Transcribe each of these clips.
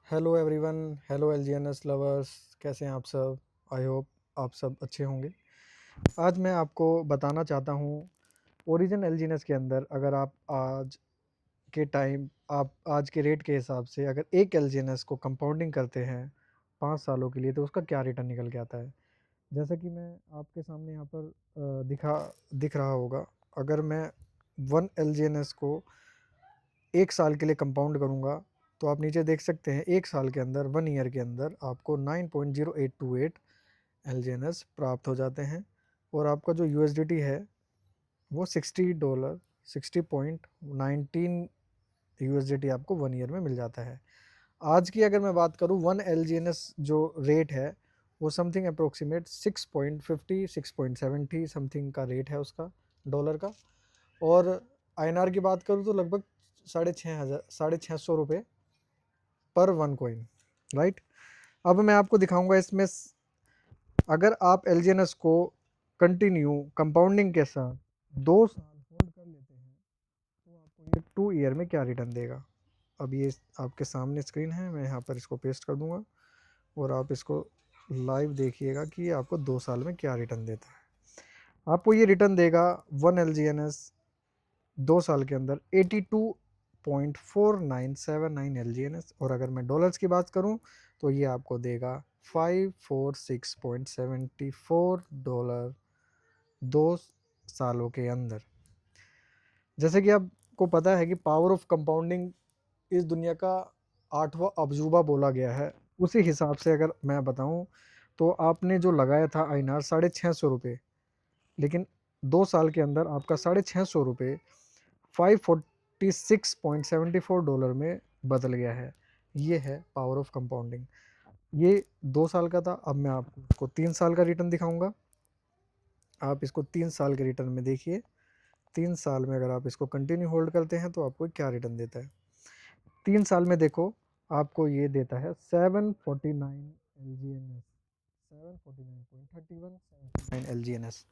Hello everyone, hello एलजीएनएस lovers. कैसे हैं आप सब? आई होप आप सब अच्छे होंगे। आज मैं आपको बताना चाहता हूँ, ओरिजिन एलजीएनएस के अंदर अगर आप आज के टाइम आप आज के रेट के हिसाब से अगर एक एलजीएनएस को कंपाउंडिंग करते हैं 5 सालों के लिए तो उसका क्या रिटर्न निकल के आता है। जैसा कि मैं आपके सामने यहाँ पर दिख रहा होगा। अगर मैं 1 एलजीएनएस को 1 साल के लिए कंपाउंड करूँगा तो आप नीचे देख सकते हैं 1 साल के अंदर 1 ईयर के अंदर आपको 9.0828 एलजीएनएस प्राप्त हो जाते हैं। और आपका जो यूएसडीटी है वो $60 60.19 यूएसडीटी आपको 1 ईयर में मिल जाता है। आज की अगर मैं बात करूँ 1 एलजीएनएस जो रेट है वो समथिंग अप्रोक्सीमेट 6.50 6.70 समथिंग का रेट है उसका, डॉलर का। और आईएनआर की बात करूँ तो लगभग 6,500 रुपये पर 1 कॉइन, राइट। अब मैं आपको दिखाऊंगा इसमें अगर आप एलजीएनएस को कंटिन्यू कंपाउंडिंग के साथ 2 साल होल्ड कर लेते हैं तो आपको ये 2 ईयर में क्या रिटर्न देगा। अब ये आपके सामने स्क्रीन है, मैं यहाँ पर इसको पेस्ट कर दूंगा और आप इसको लाइव देखिएगा कि ये आपको 2 साल में क्या रिटर्न देता है। आपको ये रिटर्न देगा 1 एलजीएनएस 2 साल के अंदर 82.4979 एलजीएनएस। और अगर मैं डॉलर्स की बात करूं तो ये आपको देगा 546.74 डॉलर 2 सालों के अंदर। जैसे कि आपको पता है कि पावर ऑफ कंपाउंडिंग इस दुनिया का 8वां अजूबा बोला गया है। उसी हिसाब से अगर मैं बताऊं तो आपने जो लगाया था आईएनआर 650 रुपये, लेकिन 2 साल के अंदर आपका 650 रुपये 546.74 डॉलर में बदल गया है। ये है पावर ऑफ कंपाउंडिंग। ये 2 साल का था। अब मैं आपको 3 साल का रिटर्न दिखाऊंगा। आप इसको 3 साल के रिटर्न में देखिए। 3 साल में अगर आप इसको कंटिन्यू होल्ड करते हैं तो आपको क्या रिटर्न देता है। 3 साल में देखो आपको ये देता है 749 एलजीएनएस, 749.3179 एलजीएनएस।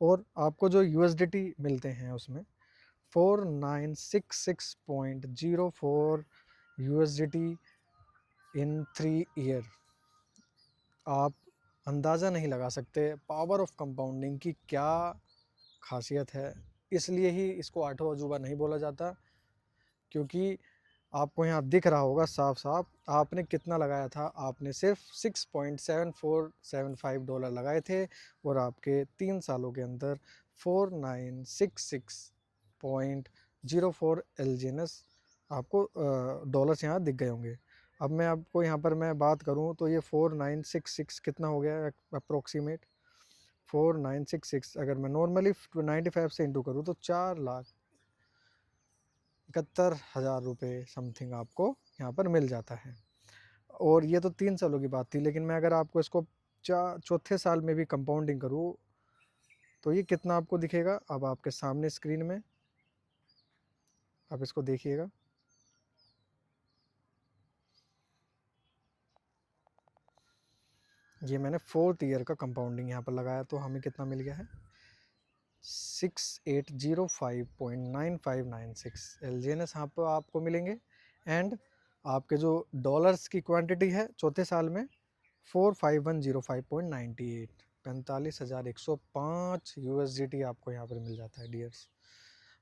और आपको जो यूएसडीटी मिलते हैं उसमें 4966.04 यूएसडीटी इन 3 ईयर। आप अंदाज़ा नहीं लगा सकते पावर ऑफ कंपाउंडिंग की क्या खासियत है। इसलिए ही इसको 8वां अजूबा नहीं बोला जाता, क्योंकि आपको यहाँ दिख रहा होगा साफ साफ आपने कितना लगाया था। आपने सिर्फ 6.7475 डॉलर लगाए थे और आपके 3 सालों के अंदर 4966.04 एलजीएनएस आपको डॉलर्स यहाँ दिख गए होंगे। अब मैं आपको यहाँ पर मैं बात करूँ तो ये 4966 कितना हो गया अप्रोक्सीमेट 4966। अगर मैं नॉर्मली 95 से इंटू करूँ तो 4,71,000 रुपये समथिंग आपको यहाँ पर मिल जाता है। और ये तो 3 सालों की बात थी, लेकिन मैं अगर आपको इसको चौथे साल में भी कंपाउंडिंग करूँ तो ये कितना आपको दिखेगा। अब आपके सामने स्क्रीन में आप इसको देखिएगा। ये मैंने 4th ईयर का कंपाउंडिंग यहाँ पर लगाया तो हमें कितना मिल गया है 6805.9596 एलजीएनएस यहाँ पर आपको मिलेंगे। एंड आपके जो डॉलर्स की क्वांटिटी है चौथे साल में 45,105.98 45,105 यूएसडीटी आपको यहाँ पर मिल जाता है डियर्स।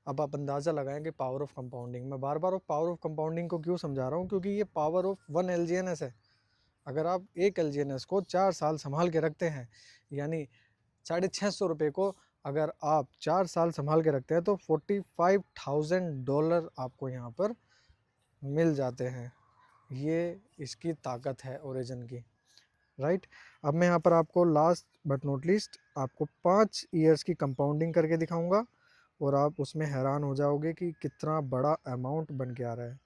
अब आप अंदाज़ा लगाएं कि पावर ऑफ कंपाउंडिंग, मैं बार बार पावर ऑफ कंपाउंडिंग को क्यों समझा रहा हूँ, क्योंकि ये पावर ऑफ 1 एलजीएनएस है। अगर आप एक एलजीएनएस को 4 साल संभाल के रखते हैं, यानी 650 रुपये को अगर आप 4 साल संभाल के रखते हैं तो $45,000 आपको यहाँ पर मिल जाते हैं। ये इसकी ताकत है ओरिजिन की, राइट। अब मैं यहाँ पर आपको लास्ट बट नॉट लीस्ट आपको 5 ईयर्स की कंपाउंडिंग करके दिखाऊंगा और आप उसमें हैरान हो जाओगे कि कितना बड़ा अमाउंट बन के आ रहा है।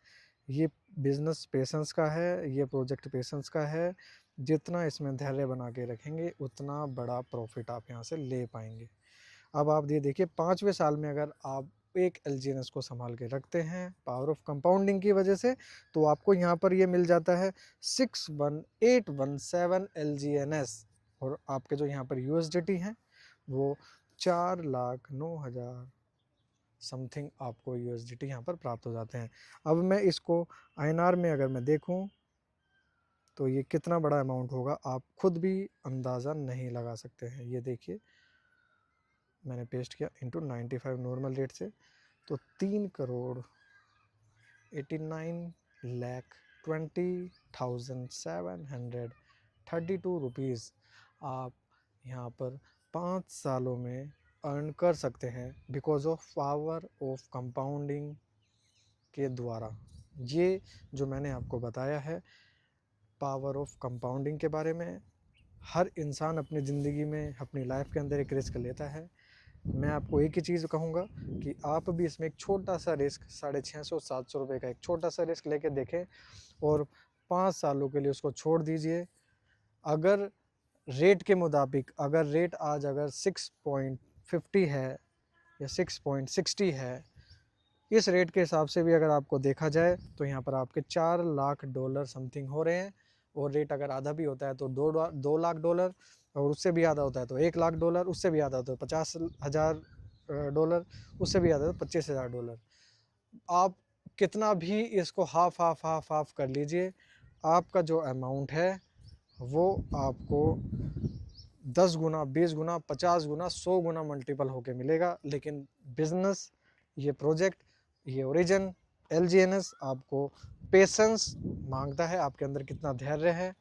ये बिज़नेस पेशेंस का है, ये प्रोजेक्ट पेशेंस का है। जितना इसमें धैर्य बना के रखेंगे उतना बड़ा प्रॉफिट आप यहाँ से ले पाएंगे। अब आप ये देखिए 5वें साल में अगर आप एक एलजीएनएस को संभाल के रखते हैं पावर ऑफ कंपाउंडिंग की वजह से तो आपको यहाँ पर ये मिल जाता है 61,817 एलजीएनएस। और आपके जो यहाँ पर यूएसडीटी हैं वो 4,09,000 समथिंग आपको यूएसडीटी यहाँ पर प्राप्त हो जाते हैं। अब मैं इसको आईएनआर में अगर मैं देखूँ तो ये कितना बड़ा अमाउंट होगा आप खुद भी अंदाज़ा नहीं लगा सकते हैं। ये देखिए मैंने पेस्ट किया इंटू 95 नॉर्मल रेट से, तो 3,89,20,732 रुपीज़ आप यहाँ पर 5 सालों में अर्न कर सकते हैं because of power of compounding के द्वारा। ये जो मैंने आपको बताया है पावर ऑफ कंपाउंडिंग के बारे में, हर इंसान अपनी ज़िंदगी में अपनी लाइफ के अंदर एक रिस्क लेता है। मैं आपको एक ही चीज़ कहूँगा कि आप भी इसमें एक छोटा सा रिस्क 650-700 रुपये का एक छोटा सा रिस्क लेके देखें और 5 सालों के लिए उसको छोड़ दीजिए। अगर रेट के मुताबिक अगर रेट आज अगर 6.50 है या 6.60 है, इस रेट के हिसाब से भी अगर आपको देखा जाए तो यहाँ पर आपके $4 लाख समथिंग हो रहे हैं। और रेट अगर आधा भी होता है तो $2 लाख, और उससे भी आधा होता है तो $1 लाख, उससे भी आधा होता है $50,000, उससे भी आधा तो $25,000। आप कितना भी इसको हाफ कर लीजिए, आपका जो अमाउंट है वो आपको 10 गुना, 20 गुना, 50 गुना, 100 गुना मल्टीपल होके मिलेगा। लेकिन बिजनेस, ये प्रोजेक्ट, ये ओरिजिन LGNS आपको पेशेंस मांगता है, आपके अंदर कितना धैर्य है